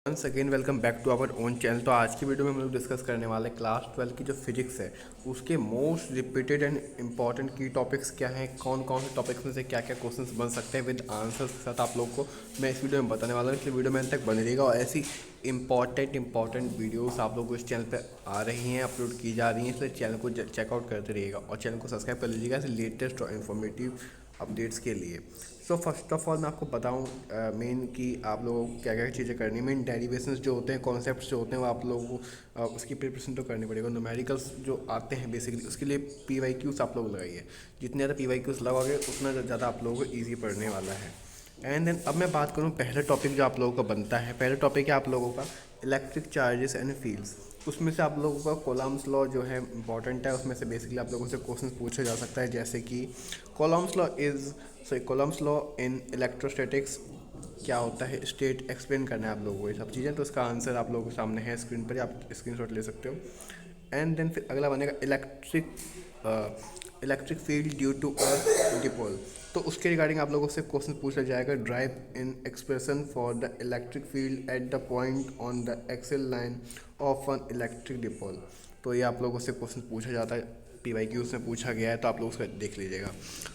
Once again welcome back to our own channel. तो आज की वीडियो में हम लोग डिस्कस करने वाले हैं क्लास 12 की जो फिजिक्स है उसके मोस्ट रिपीटेड एंड इंपॉर्टेंट की टॉपिक्स क्या हैं, कौन कौन से टॉपिक्स में से क्या क्या क्वेश्चंस बन सकते हैं विद आंसर्स के साथ आप लोग को मैं इस वीडियो में बताने वाला हूँ। इसलिए वीडियो में अंत तक बने रहेगा और ऐसी इंपॉर्टेंट वीडियोस आप लोग को इस चैनल पर आ रही हैं, अपलोड की जा रही हैं, इसलिए चैनल को चेकआउट करते रहिएगा और चैनल को सब्सक्राइब कर लीजिएगा ऐसे लेटेस्ट और इन्फॉर्मेटिव अपडेट्स के लिए। सो फर्स्ट ऑफ ऑल मैं आपको बताऊं मेन कि आप लोगों को क्या क्या चीज़ें करनी है। मेन डेरिवेशंस जो होते हैं, कॉन्सेप्ट्स जो होते हैं वो आप लोगों को उसकी प्रिपरेशन तो करनी पड़ेगा। न्यूमेरिकल्स जो आते हैं बेसिकली उसके लिए PYQs आप लोग लगाइए। जितने ज़्यादा PYQs लगाओगे उतना ज़्यादा आप लोगों को ईजी पड़ने वाला है। एंड देन अब मैं बात करूँ पहला टॉपिक जो आप लोगों का बनता है। पहला टॉपिक है आप लोगों का इलेक्ट्रिक चार्जेस एंड फील्ड्स। उसमें से आप लोगों का कोलम्स लॉ जो है इंपॉर्टेंट है। उसमें से बेसिकली आप लोगों से क्वेश्चन पूछा जा सकता है, जैसे कि कोलम्स लॉ इन इलेक्ट्रोस्टैटिक्स क्या होता है, स्टेट एक्सप्लेन करना है आप लोगों को ये सब चीज़ें। तो इसका आंसर आप लोगों के सामने है स्क्रीन पर, आप स्क्रीनशॉट ले सकते हो। एंड देन फिर अगला बनेगा electric field due to a dipole. तो उसके रिगार्डिंग आप लोगों से क्वेश्चन पूछा जाएगा, derive in expression for the electric field at the point on the axial line of an electric dipole. तो ये आप लोगों से क्वेश्चन पूछा जाता है, PYQs में पूछा गया है, तो आप लोग उसका देख लीजिएगा।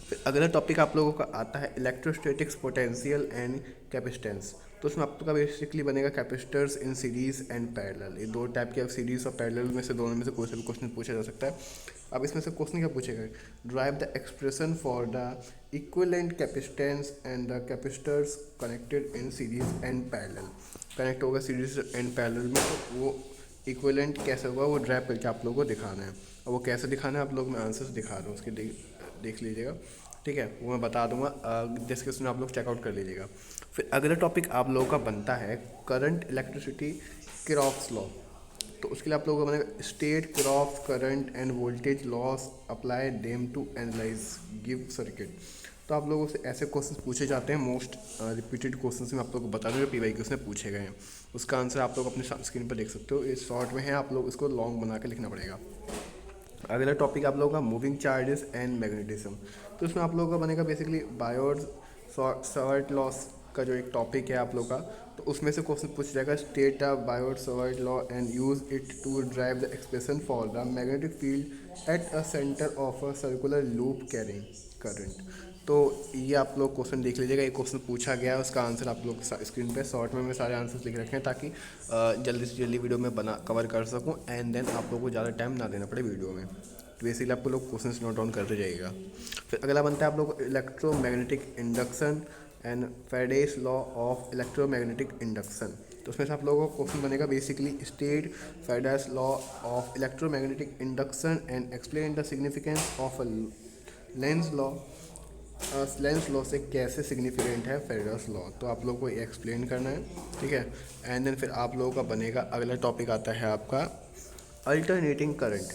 फिर अगला टॉपिक आप लोगों का आता है इलेक्ट्रोस्टैटिक्स पोटेंशियल एंड कैपेसिटेंस। तो उसमें आपका बेसिकली बनेगा capacitors in series and parallel. ये दो टाइप के सीरीज और पैरेलल में से दोनों में से कोई सा भी क्वेश्चन पूछा जा सकता है। अब इसमें से क्वेश्चन क्या पूछेगा, drive the expression for the equivalent capacitance and the capacitors connected in series and parallel. Connect होगा सीरीज एंड पैरेलल में, तो वो इक्विवेलेंट कैसे होगा वो ड्राइव करके आप लोगों को दिखाना है। और वो कैसे दिखाना है आप लोग मैं आंसर्स दिखा रहा हूँ, उसके देख लीजिएगा, ठीक है, वो मैं बता दूंगा। डिस्कशन आप लोग चेकआउट कर लीजिएगा। फिर अगला टॉपिक आप लोगों का बनता है करंट इलेक्ट्रिसिटी किरॉफ्स लॉ। तो उसके लिए आप लोगों का बनेगा state Kirchhoff current and voltage laws apply them to analyse give circuit. तो आप लोगों से ऐसे क्वेश्चन पूछे जाते हैं, मोस्ट रिपीटेड क्वेश्चन में आप लोगों को बता दूँ जो PYQs में पूछे गए हैं। उसका आंसर आप लोग अपने स्क्रीन पर देख सकते हो, ये शॉर्ट में है, आप लोग इसको लॉन्ग बना के लिखना पड़ेगा। अगला टॉपिक आप लोगों का मूविंग चार्जेस एंड मैग्नेटिज्म। तो इसमें आप लोगों का बनेगा बेसिकली बायोट सावर्ट लॉस का जो एक टॉपिक है आप लोग का। तो उसमें से क्वेश्चन पूछ जाएगा, state the Biot Savart law and use it to derive the expression for the magnetic field at a centre of a circular loop carrying current. तो ये आप लोग क्वेश्चन देख लीजिएगा, एक क्वेश्चन पूछा गया है, उसका आंसर आप लोग स्क्रीन पे शॉर्ट में सारे आंसर्स लिख रखे हैं ताकि जल्दी से जल्दी वीडियो में कवर कर सकूं। एंड देन आप लोगों को ज़्यादा टाइम ना देना पड़े वीडियो में। तो बेसिकली आपको लोग क्वेश्चन नोट डाउन करते जाइएगा। फिर अगला बनता है आप लोग electromagnetic induction and Faraday's law of electromagnetic induction. तो उसमें से आप लोगों को क्वेश्चन बनेगा basically state Faraday's law of electromagnetic induction and explain the significance of a Lenz law. Lenz law से कैसे सिग्निफिकेंट है फैराडेज लॉ, तो आप लोग को ये एक्सप्लेन करना है, ठीक है। एंड देन फिर आप लोगों का बनेगा अगला टॉपिक आता है आपका alternating current.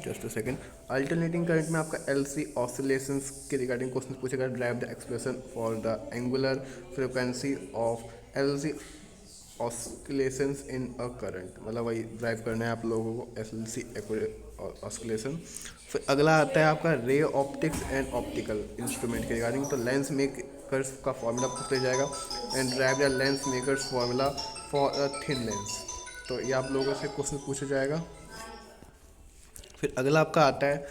Just a second. Alternating current में आपका LC ऑसिलेशंस के रिगार्डिंग क्वेश्चन पूछेगा, drive the expression for the angular frequency of LC oscillations in a current. मतलब वही ड्राइव करना है आप लोगों को LC ऑसिलेशन। फिर अगला आता है आपका ray optics and optical instrument के रिगार्डिंग। तो लेंस मेकर्स का फॉर्मूला पूछा जाएगा and derive the lens makers formula for a thin lens. तो ये आप लोगों से क्वेश्चन पूछा जाएगा। फिर अगला आपका आता है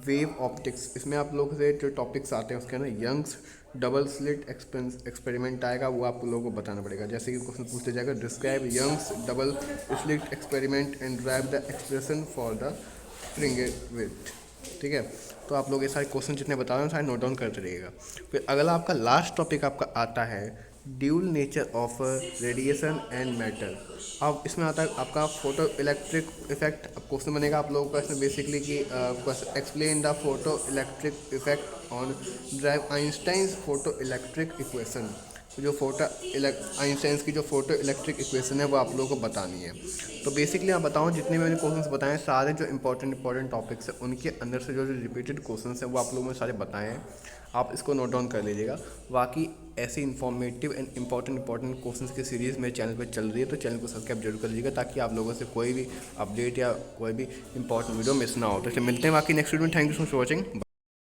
वेव ऑप्टिक्स। इसमें आप लोगों से जो टॉपिक्स आते हैं उसके ना यंग्स डबल स्लिट एक्सपेरिमेंट आएगा, वो आप लोगों को बताना पड़ेगा। जैसे कि क्वेश्चन पूछते जाएगा, describe Young's double slit experiment and derive the expression for the fringe, ठीक है। तो आप लोग ये सारे क्वेश्चन जितने बता रहे हैं सारे नोट डाउन करते रहिएगा। फिर अगला आपका लास्ट टॉपिक आपका आता है dual nature of radiation and matter. अब इसमें आता है आपका फोटो इलेक्ट्रिक इफेक्ट। अब क्वेश्चन बनेगा आप लोगों का इसमें बेसिकली कि explain the photo electric effect on drive Einstein's photo electric equation. जो आइंस्टाइंस की जो फोटो इलेक्ट्रिक इक्वेशन है वो आप लोगों को बतानी है। तो बेसिकली मैं बताऊँ जितने मैंने क्वेश्चंस बताए हैं सारे जो इंपॉर्टेंट टॉपिक्स हैं उनके अंदर से जो रिपीटेड क्वेश्चंस हैं वो आप लोगों ने सारे बताए हैं, आप इसको नोट डाउन कर लीजिएगा। बाकी ऐसी इन्फॉर्मेटिव एंड इंपॉर्टेंट क्वेश्चंस की सीरीज़ मेरे चैनल पर चल रही है, तो चैनल को सब्सक्राइब जरूर कर लीजिएगा ताकि आप लोगों से कोई भी अपडेट या कोई भी इंपॉर्टेंट वीडियो मिस ना हो। तो मिलते हैं बाकी नेक्स्ट वीडियो में। Thank you so much for watching.